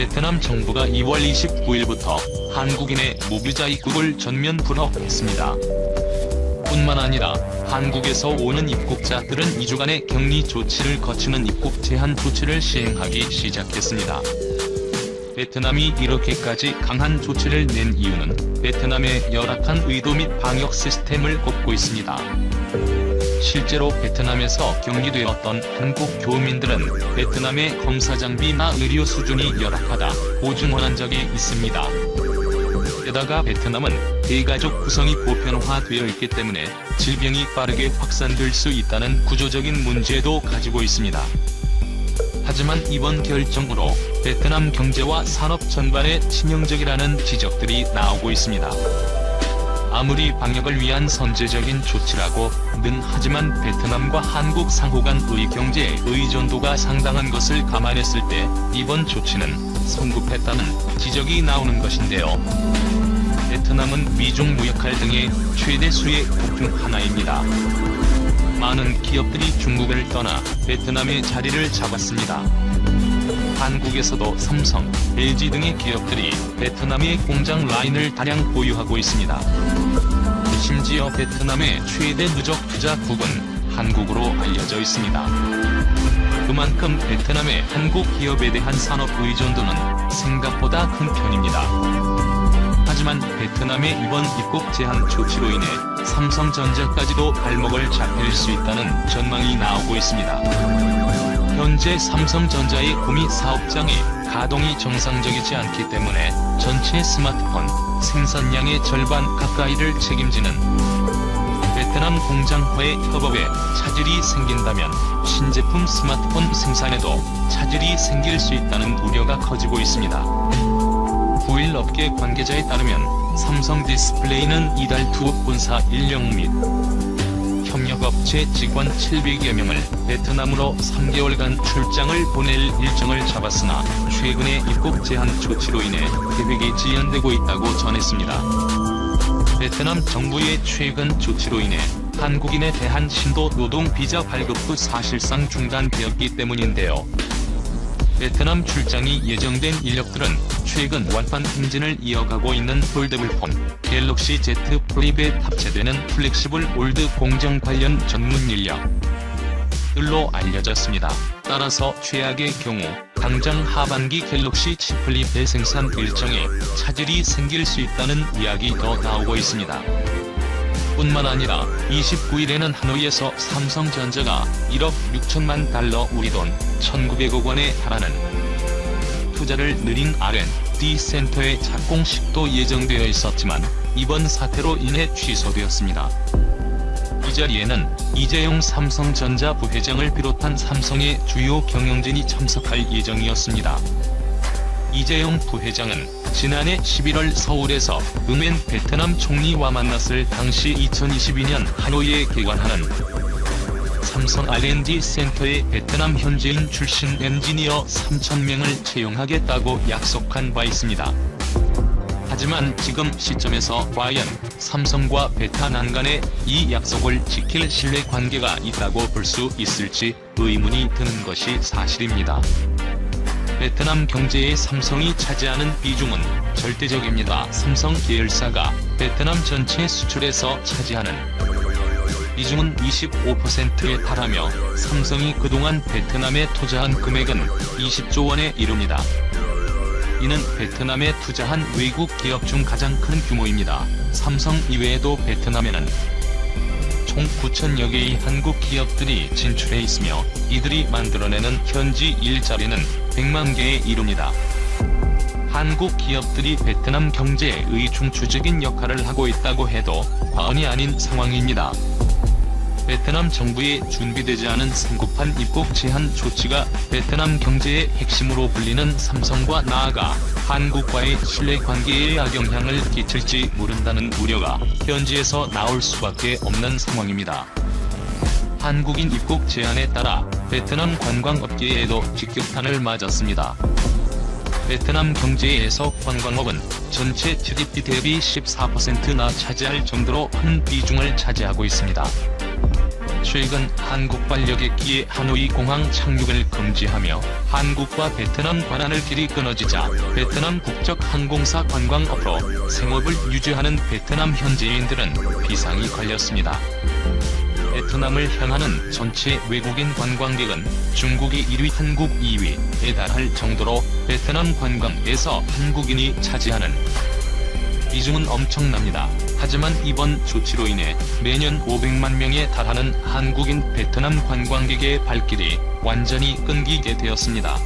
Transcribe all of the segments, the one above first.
베트남 정부가 2월 29일부터 한국인의 무비자 입국을 전면 불허했습니다. 뿐만 아니라 한국에서 오는 입국자들은 2주간의 격리 조치를 거치는 입국 제한 조치를 시행하기 시작했습니다. 베트남이 이렇게까지 강한 조치를 낸 이유는 베트남의 열악한 의도 및 방역 시스템을 꼽고 있습니다. 실제로 베트남에서 격리되었던 한국 교민들은 베트남의 검사 장비나 의료 수준이 열악하다 보증한 적이 있습니다. 게다가 베트남은 대가족 구성이 보편화되어 있기 때문에 질병이 빠르게 확산될 수 있다는 구조적인 문제도 가지고 있습니다. 하지만 이번 결정으로 베트남 경제와 산업 전반에 치명적이라는 지적들이 나오고 있습니다. 아무리 방역을 위한 선제적인 조치라고 는 하지만 베트남과 한국 상호 간의 경제 의존도가 상당한 것을 감안했을 때 이번 조치는 성급했다는 지적이 나오는 것인데요. 베트남은 미중 무역할 등의 최대 수혜국 중 하나입니다. 많은 기업들이 중국을 떠나 베트남에 자리를 잡았습니다. 한국에서도 삼성, LG 등의 기업들이 베트남의 공장 라인을 다량 보유하고 있습니다. 심지어 베트남의 최대 누적 투자국은 한국으로 알려져 있습니다. 그만큼 베트남의 한국 기업에 대한 산업 의존도는 생각보다 큰 편입니다. 하지만 베트남의 이번 입국 제한 조치로 인해 삼성전자까지도 발목을 잡힐 수 있다는 전망이 나오고 있습니다. 현재 삼성전자의 구미 사업장이 가동이 정상적이지 않기 때문에 전체 스마트폰 생산량의 절반 가까이를 책임지는 베트남 공장과의 협업에 차질이 생긴다면 신제품 스마트폰 생산에도 차질이 생길 수 있다는 우려가 커지고 있습니다. 9일 업계 관계자에 따르면 삼성 디스플레이는 이달 두 본사 인력 및 협력업체 직원 700여 명을 베트남으로 3개월간 출장을 보낼 일정을 잡았으나 최근의 입국 제한 조치로 인해 계획이 지연되고 있다고 전했습니다. 베트남 정부의 최근 조치로 인해 한국인에 대한 신도 노동 비자 발급도 사실상 중단되었기 때문인데요. 베트남 출장이 예정된 인력들은 최근 완판 행진을 이어가고 있는 폴더블폰 갤럭시 Z 플립에 탑재되는 플렉시블 올드 공정 관련 전문 인력들로 알려졌습니다. 따라서 최악의 경우 당장 하반기 갤럭시 Z 플립의 생산 일정에 차질이 생길 수 있다는 이야기도 나오고 있습니다. 뿐만 아니라 29일에는 하노이에서 삼성전자가 1억 6천만 달러 우리 돈 1,900억 원에 달하는 투자를 늘린 R&D 센터의 착공식도 예정되어 있었지만 이번 사태로 인해 취소되었습니다. 이 자리에는 이재용 삼성전자 부회장을 비롯한 삼성의 주요 경영진이 참석할 예정이었습니다. 이재용 부회장은 지난해 11월 서울에서 음엔 베트남 총리와 만났을 당시 2022년 하노이에 개관하는 삼성 R&D 센터의 베트남 현지인 출신 엔지니어 3,000명을 채용하겠다고 약속한 바 있습니다. 하지만 지금 시점에서 과연 삼성과 베트남 간에 이 약속을 지킬 신뢰관계가 있다고 볼 수 있을지 의문이 드는 것이 사실입니다. 베트남 경제에 삼성이 차지하는 비중은 절대적입니다. 삼성 계열사가 베트남 전체 수출에서 차지하는 비중은 25%에 달하며 삼성이 그동안 베트남에 투자한 금액은 20조 원에 이릅니다. 이는 베트남에 투자한 외국 기업 중 가장 큰 규모입니다. 삼성 이외에도 베트남에는 총 9,000여 개의 한국 기업들이 진출해 있으며 이들이 만들어내는 현지 일자리는 100만 개에 이릅니다. 한국 기업들이 베트남 경제의 중추적인 역할을 하고 있다고 해도 과언이 아닌 상황입니다. 베트남 정부의 준비되지 않은 성급한 입국 제한 조치가 베트남 경제의 핵심으로 불리는 삼성과 나아가 한국과의 신뢰관계에 악영향을 끼칠지 모른다는 우려가 현지에서 나올 수밖에 없는 상황입니다. 한국인 입국 제한에 따라 베트남 관광업계에도 직격탄을 맞았습니다. 베트남 경제에서 관광업은 전체 GDP 대비 14%나 차지할 정도로 큰 비중을 차지하고 있습니다. 최근 한국 반려객기의 하노이 공항 착륙을 금지하며 한국과 베트남 관한을 길이 끊어지자 베트남 국적 항공사 관광업으로 생업을 유지하는 베트남 현지인들은 비상이 걸렸습니다. 베트남을 향하는 전체 외국인 관광객은 중국이 1위, 한국 2위에 달할 정도로 베트남 관광에서 한국인이 차지하는 비중은 엄청납니다. 하지만 이번 조치로 인해 매년 500만 명에 달하는 한국인 베트남 관광객의 발길이 완전히 끊기게 되었습니다.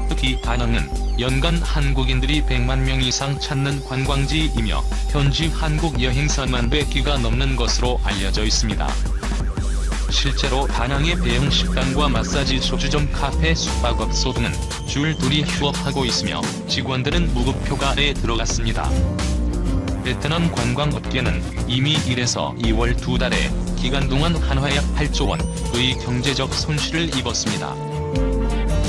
특히 다낭은 연간 한국인들이 100만 명 이상 찾는 관광지이며 현지 한국 여행사만 100개가 넘는 것으로 알려져 있습니다. 실제로 다낭의 대형 식당과 마사지 소주점, 카페, 숙박업소 등은 줄들이 휴업하고 있으며 직원들은 무급휴가에 들어갔습니다. 베트남 관광업계는 이미 1에서 2월 2달의 기간 동안 한화 약 8조 원의 경제적 손실을 입었습니다.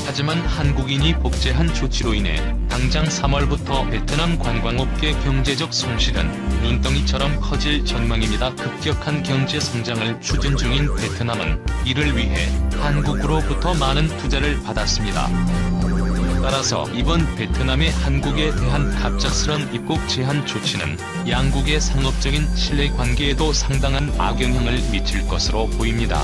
하지만 한국인이 복제한 조치로 인해 당장 3월부터 베트남 관광업계 경제적 손실은 눈덩이처럼 커질 전망입니다. 급격한 경제 성장을 추진 중인 베트남은 이를 위해 한국으로부터 많은 투자를 받았습니다. 따라서 이번 베트남의 한국에 대한 갑작스런 입국 제한 조치는 양국의 상업적인 신뢰관계에도 상당한 악영향을 미칠 것으로 보입니다.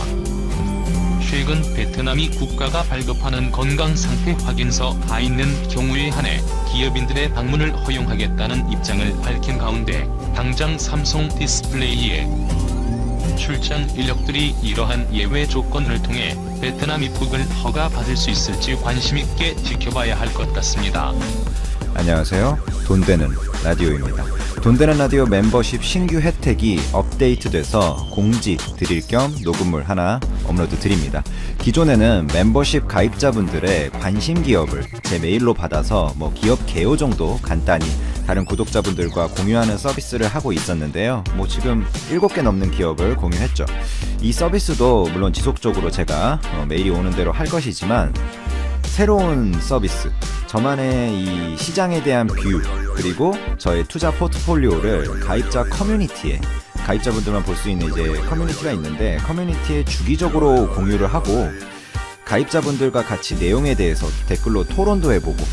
최근 베트남이 국가가 발급하는 건강상태 확인서 가 있는 경우에 한해 기업인들의 방문을 허용하겠다는 입장을 밝힌 가운데 당장 삼성 디스플레이의 출장 인력들이 이러한 예외 조건을 통해 베트남 입국을 허가받을 수 있을지 관심있게 지켜봐야 할 것 같습니다. 안녕하세요. 돈 되는 라디오입니다. 돈 되는 라디오 멤버십 신규 혜택이 업데이트돼서 공지 드릴 겸 녹음물 하나 업로드 드립니다. 기존에는 멤버십 가입자분들의 관심 기업을 제 메일로 받아서 기업 개요 정도 간단히 다른 구독자분들과 공유하는 서비스를 하고 있었는데요. 지금 7개 넘는 기업을 공유했죠. 이 서비스도 물론 지속적으로 제가 메일이 오는 대로 할 것이지만 새로운 서비스, 저만의 이 시장에 대한 뷰, 그리고 저의 투자 포트폴리오를 가입자 커뮤니티에, 가입자분들만 볼 수 있는 이제 커뮤니티가 있는데 커뮤니티에 주기적으로 공유를 하고 가입자분들과 같이 내용에 대해서 댓글로 토론도 해보고,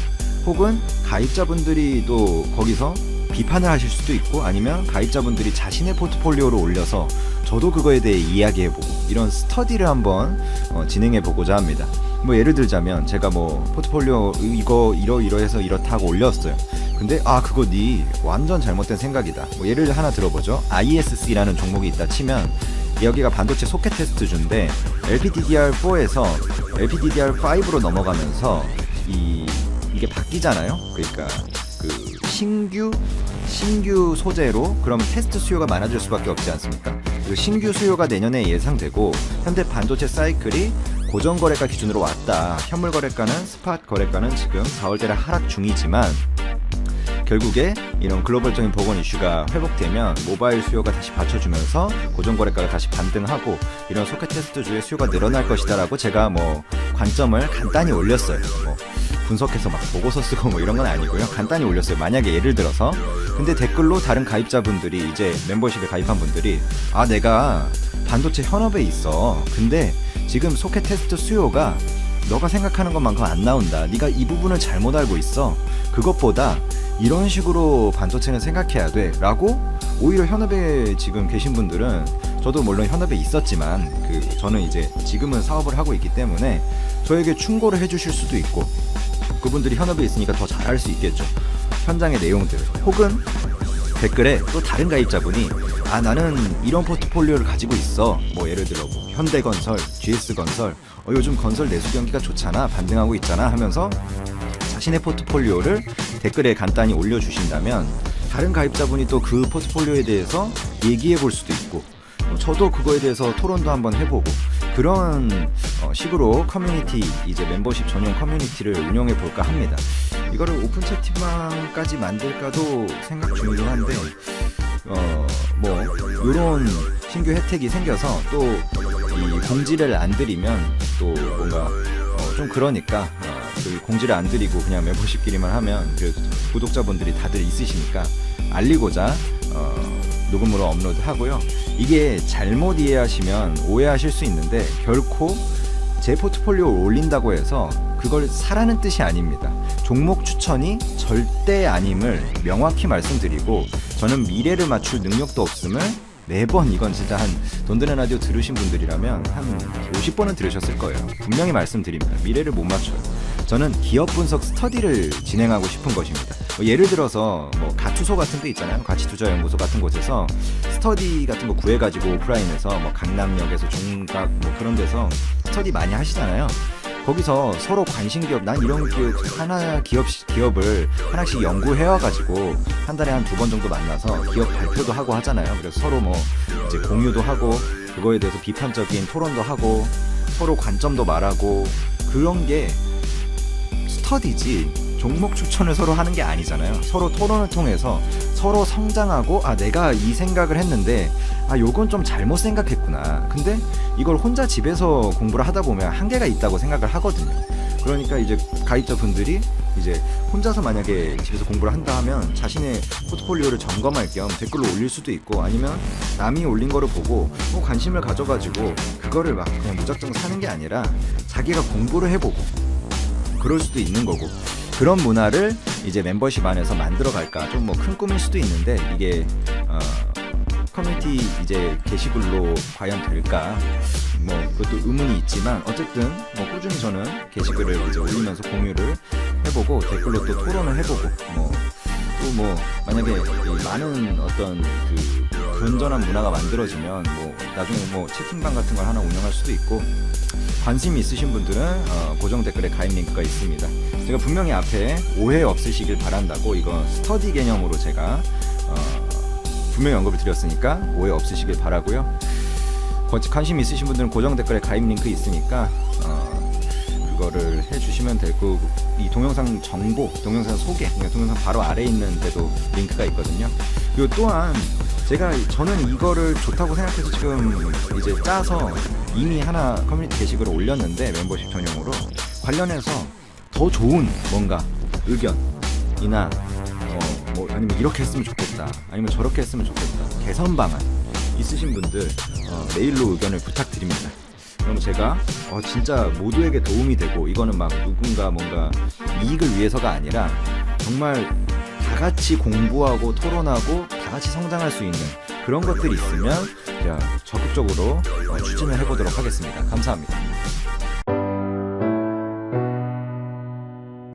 혹은 가입자분들이 또 거기서 비판을 하실 수도 있고, 아니면 가입자분들이 자신의 포트폴리오를 올려서 저도 그거에 대해 이야기해보고, 이런 스터디를 한번 진행해보고자 합니다. 예를 들자면 제가 포트폴리오 이거 이러해서 이렇다고 올렸어요. 근데 그거 네 완전 잘못된 생각이다. 예를 하나 들어보죠. ISC라는 종목이 있다 치면 여기가 반도체 소켓 테스트주인데 LPDDR4에서 LPDDR5로 넘어가면서 이게 바뀌잖아요. 그러니까 그 신규 소재로 그러면 테스트 수요가 많아질 수밖에 없지 않습니까? 그 신규 수요가 내년에 예상되고 현대 반도체 사이클이 고정 거래가 기준으로 왔다. 현물 거래가는 스팟 거래가는 지금 4월달에 하락 중이지만 결국에 이런 글로벌적인 보건 이슈가 회복되면 모바일 수요가 다시 받쳐주면서 고정 거래가가 다시 반등하고 이런 소켓 테스트주의 수요가 늘어날 것이다라고 제가 관점을 간단히 올렸어요. 분석해서 보고서 쓰고 이런 건 아니고요. 간단히 올렸어요. 만약에 예를 들어서 근데 댓글로 다른 가입자분들이 이제 멤버십에 가입한 분들이 내가 반도체 현업에 있어. 근데 지금 소켓 테스트 수요가 너가 생각하는 것만큼 안 나온다. 네가 이 부분을 잘못 알고 있어. 그것보다 이런 식으로 반도체는 생각해야 돼 라고 오히려 현업에 지금 계신 분들은, 저도 물론 현업에 있었지만 저는 이제 지금은 사업을 하고 있기 때문에 저에게 충고를 해주실 수도 있고, 그분들이 현업에 있으니까 더 잘할 수 있겠죠. 현장의 내용들, 혹은 댓글에 또 다른 가입자분이 나는 이런 포트폴리오를 가지고 있어. 예를 들어 현대건설, GS건설, 요즘 건설 내수 경기가 좋잖아, 반등하고 있잖아 하면서 자신의 포트폴리오를 댓글에 간단히 올려주신다면 다른 가입자분이 또 그 포트폴리오에 대해서 얘기해 볼 수도 있고, 저도 그거에 대해서 토론도 한번 해보고, 그런 식으로 커뮤니티, 이제 멤버십 전용 커뮤니티를 운영해 볼까 합니다. 이거를 오픈 채팅방까지 만들까도 생각 중이긴 한데 요런 신규 혜택이 생겨서 또 이 공지를 안 드리면 또 뭔가 좀 그러니까 그 공지를 안 드리고 그냥 멤버십끼리만 하면 그 구독자분들이 다들 있으시니까 알리고자 녹음으로 업로드하고요. 이게 잘못 이해하시면 오해하실 수 있는데 결코 제 포트폴리오를 올린다고 해서 그걸 사라는 뜻이 아닙니다. 종목 추천이 절대 아님을 명확히 말씀드리고, 저는 미래를 맞출 능력도 없음을 매번, 이건 진짜 한 돈 되는 라디오 들으신 분들이라면 한 50번은 들으셨을 거예요. 분명히 말씀드립니다. 미래를 못 맞춰요. 저는 기업 분석 스터디를 진행하고 싶은 것입니다. 예를 들어서 뭐 가투소 같은 데 있잖아요. 가치투자연구소 같은 곳에서 스터디 같은 거 구해가지고 오프라인에서 뭐 강남역에서 종각 뭐 그런 데서 스터디 많이 하시잖아요. 거기서 서로 관심 기업, 난 이런 기업을 하나씩 연구해와가지고 한 달에 한 2번 정도 만나서 기업 발표도 하고 하잖아요. 그래서 서로 뭐 이제 공유도 하고, 그거에 대해서 비판적인 토론도 하고, 서로 관점도 말하고, 그런 게 스터디지 종목 추천을 서로 하는 게 아니잖아요. 서로 토론을 통해서 서로 성장하고, 아 내가 이 생각을 했는데 아 요건 좀 잘못 생각했구나. 근데 이걸 혼자 집에서 공부를 하다 보면 한계가 있다고 생각을 하거든요. 그러니까 이제 가입자분들이 이제 혼자서 만약에 집에서 공부를 한다 하면 자신의 포트폴리오를 점검할 겸 댓글로 올릴 수도 있고, 아니면 남이 올린 거를 보고 관심을 가져가지고 그거를 막 그냥 무작정 사는 게 아니라 자기가 공부를 해보고 그럴 수도 있는 거고, 그런 문화를 이제 멤버십 안에서 만들어 갈까. 좀 뭐 큰 꿈일 수도 있는데 이게 커뮤니티 이제 게시글로 과연 될까, 뭐 그것도 의문이 있지만 어쨌든 뭐 꾸준히 저는 게시글을 이제 올리면서 공유를 해보고 댓글로 또 토론을 해보고, 뭐 또 뭐 만약에 이 많은 어떤 그 건전한 문화가 만들어지면 뭐 나중에 뭐 채팅방 같은 걸 하나 운영할 수도 있고, 관심 있으신 분들은 고정 댓글에 가입 링크가 있습니다. 제가 분명히 앞에 오해 없으시길 바란다고, 이거 스터디 개념으로 제가 분명히 언급을 드렸으니까 오해 없으시길 바라고요. 관심 있으신 분들은 고정 댓글에 가입 링크 있으니까 그거를 해주시면 되고, 이 동영상 정보, 동영상 소개, 동영상 바로 아래에 있는 데도 링크가 있거든요. 그리고 또한 저는 이거를 좋다고 생각해서 지금 이제 짜서 이미 하나 커뮤니티 게시글을 올렸는데, 멤버십 전용으로 관련해서 더 좋은 뭔가 의견이나 뭐 아니면 이렇게 했으면 좋겠다, 아니면 저렇게 했으면 좋겠다, 개선 방안 있으신 분들 메일로 의견을 부탁드립니다. 그럼 제가 진짜 모두에게 도움이 되고, 이거는 막 누군가 뭔가 이익을 위해서가 아니라 정말 다 같이 공부하고 토론하고 다 같이 성장할 수 있는 그런 것들이 있으면 제가 적극적으로 추진을 해보도록 하겠습니다. 감사합니다.